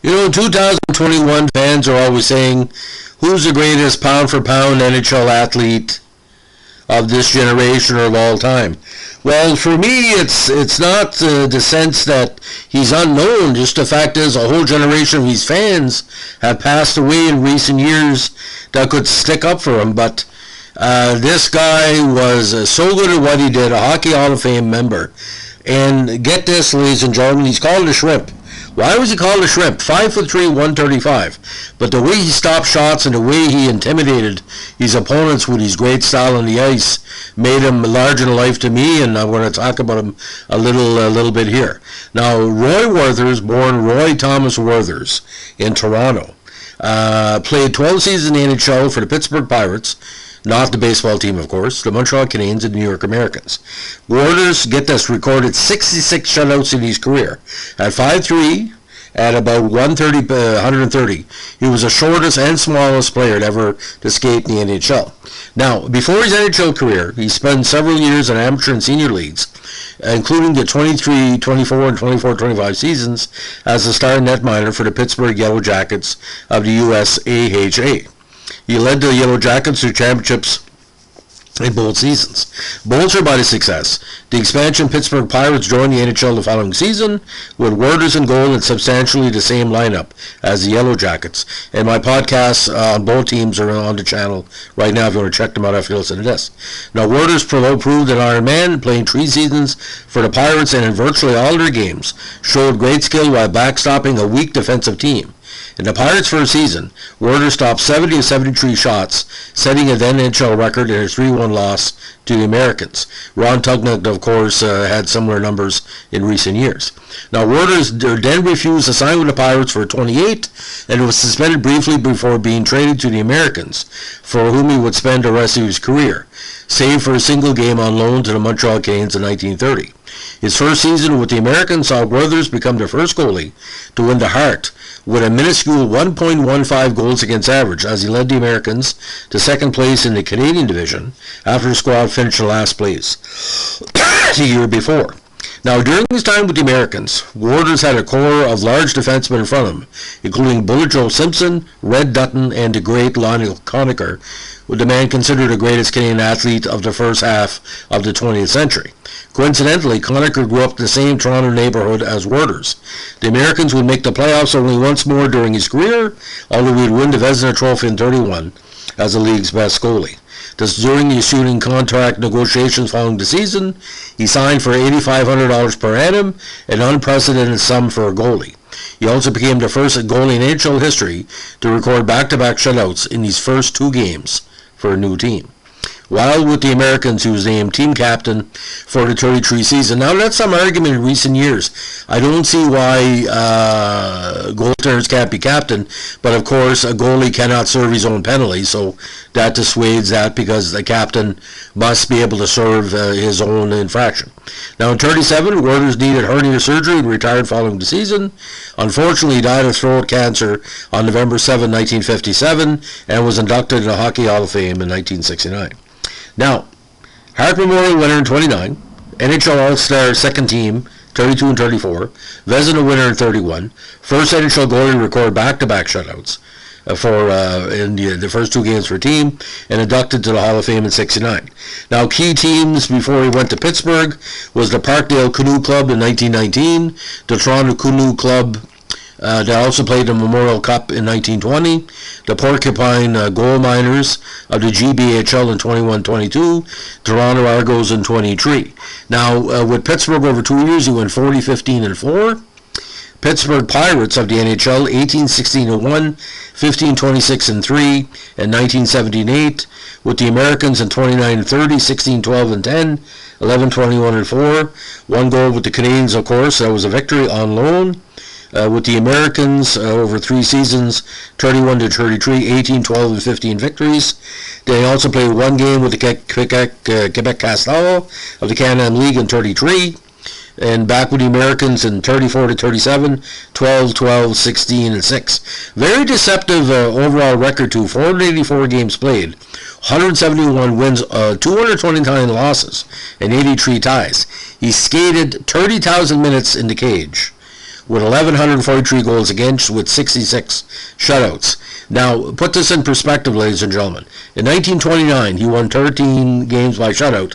2021 fans are always saying, who's the greatest pound-for-pound NHL athlete of this generation or of all time? Well, for me, it's not the sense that he's unknown. Just the fact is, a whole generation of these fans have passed away in recent years that could stick up for him. But this guy was so good at what he did, a Hockey Hall of Fame member. And get this, ladies and gentlemen, he's called a shrimp. Why was he called a shrimp? 5'3", 135. But the way he stopped shots and the way he intimidated his opponents with his great style on the ice made him larger than life to me, and I want to talk about him a little bit here. Now, Roy Werthers, born Roy Thomas Werthers in Toronto, played 12 seasons in the NHL for the Pittsburgh Pirates, not the baseball team, of course, the Montreal Canadiens and the New York Americans. Werthers, get this, recorded 66 shutouts in his career. At 5'3", at about 130, he was the shortest and smallest player to ever to skate in the NHL. Now, before his NHL career, he spent several years in amateur and senior leagues, including the 23, 24, and 24-25 seasons as a starting netminder for the Pittsburgh Yellow Jackets of the USAHA. He led the Yellow Jackets to championships in both seasons. Bolstered by the success, the expansion Pittsburgh Pirates joined the NHL the following season with Werthers in goal and substantially the same lineup as the Yellow Jackets. And my podcasts on both teams are on the channel right now if you want to check them out after you listen to this. Now, Werthers proved an Iron Man, playing 3 seasons for the Pirates and in virtually all their games, showed great skill while backstopping a weak defensive team. In the Pirates' first season, Werthers stopped 70 of 73 shots, setting a then NHL record in his 3-1 loss to the Americans. Ron Tugnutt, of course, had similar numbers in recent years. Now, Werthers then refused to sign with the Pirates for 28 and was suspended briefly before being traded to the Americans, for whom he would spend the rest of his career, save for a single game on loan to the Montreal Canadiens in 1930. His first season with the Americans saw Werthers become the first goalie to win the Hart with a minuscule 1.15 goals against average as he led the Americans to second place in the Canadian division after the squad finished in last place the year before. Now, during his time with the Americans, Werthers had a core of large defensemen in front of him, including Bullet Joe Simpson, Red Dutton, and the great Lionel Conacher, with the man considered the greatest Canadian athlete of the first half of the 20th century. Coincidentally, Conacher grew up in the same Toronto neighborhood as Werthers. The Americans would make the playoffs only once more during his career, although he would win the Vezina Trophy in 31 as the league's best goalie. Thus, during the shooting contract negotiations following the season, he signed for $8,500 per annum, an unprecedented sum for a goalie. He also became the first goalie in NHL history to record back-to-back shutouts in his first 2 games for a new team. While with the Americans, he was named team captain for the 33 season. Now, that's some argument in recent years. I don't see why goaltenders can't be captain, but of course, a goalie cannot serve his own penalty, so that dissuades that because the captain must be able to serve his own infraction. Now, in 37, Werthers needed hernia surgery and retired following the season. Unfortunately, he died of throat cancer on November 7, 1957, and was inducted in the Hockey Hall of Fame in 1969. Now, Hart Memorial winner in 29, NHL All-Star second team, 32 and 34, Vezina winner in 31, first NHL goalie to record back-to-back shutouts in the first 2 games for a team, and inducted to the Hall of Fame in 69. Now, key teams before he went to Pittsburgh was the Parkdale Canoe Club in 1919, the Toronto Canoe Club. They also played the Memorial Cup in 1920, the Porcupine Gold Miners of the GBHL in 21-22, Toronto Argos in 23. Now, with Pittsburgh over 2 years, he went 40, 15, and 4. Pittsburgh Pirates of the NHL, 18-16-1, 15-26-3, and 1917-8. With the Americans in 29-30, 16-12-10, 11-21-4. 1 goal with the Canadiens, of course. That was a victory on loan. With the Americans over 3 seasons, 31-33, 18, 12, and 15 victories. They also played 1 game with the Quebec Castal of the Can-Am League in 33. And back with the Americans in 34-37, 12, 12, 16, and 6. Very deceptive overall record too. 484 games played, 171 wins, 229 losses, and 83 ties. He skated 30,000 minutes in the cage. with 1,143 goals against with 66 shutouts. Now, put this in perspective, ladies and gentlemen. In 1929, he won 13 games by shutout,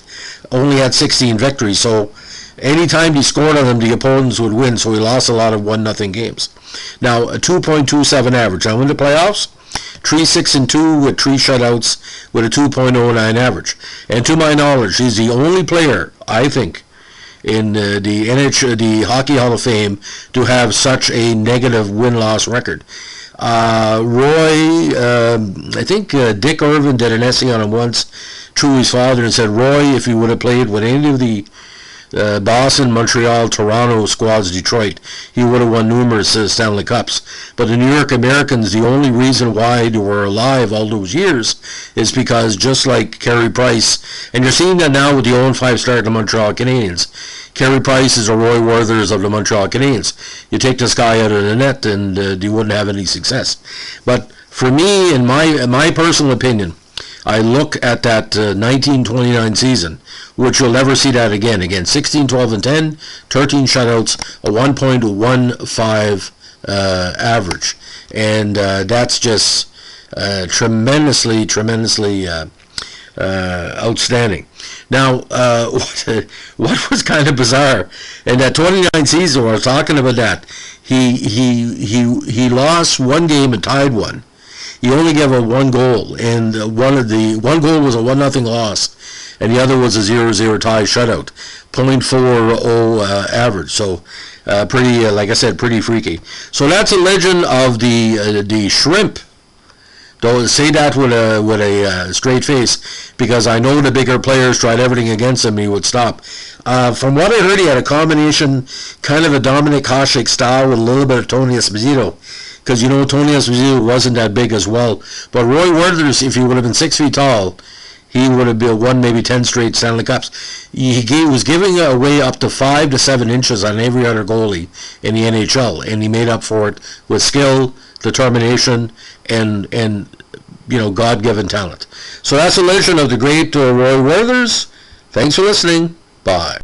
only had 16 victories, so anytime he scored on them, the opponents would win, so he lost a lot of 1-0 games. Now, a 2.27 average. Now, in the playoffs, 3-6-2 with 3 shutouts with a 2.09 average. And to my knowledge, he's the only player, I think, in the Hockey Hall of Fame to have such a negative win-loss record. Roy, I think Dick Irvin did an essay on him once through his father and said, Roy, if he would have played with any of the Boston, Montreal, Toronto squads, Detroit, he would have won numerous Stanley Cups. But the New York Americans, the only reason why they were alive all those years is because, just like Carey Price, and you're seeing that now with the 0-5 start of the Montreal Canadiens, Carey Price is a Roy Werthers of the Montreal Canadiens. You take this guy out of the net and you wouldn't have any success. But for me, in my personal opinion, I look at that 1929 season, which you'll never see that again. Again, 16, 12, and 10, 13 shutouts, a 1.15 average. And that's just tremendously outstanding. Now, what was kind of bizarre in that 29 season, when I was talking about that, he lost one game and tied one. He only gave up 1 goal, and one goal was a 1-0 loss, and the other was a 0-0 tie shutout, 0.40 average. So pretty, like I said, pretty freaky. So that's a legend of the Shrimp. Don't say that with a straight face, because I know the bigger players tried everything against him. He would stop. From what I heard, he had a combination, kind of a Dominik Hasek style with a little bit of Tony Esposito. Because, you know, Tony Esposito wasn't that big as well. But Roy Werthers, if he would have been 6 feet tall, he would have won maybe 10 straight Stanley Cups. He was giving away up to 5 to 7 inches on every other goalie in the NHL, and he made up for it with skill, determination, and you know, God-given talent. So that's a legend of the great Roy Werthers. Thanks for listening. Bye.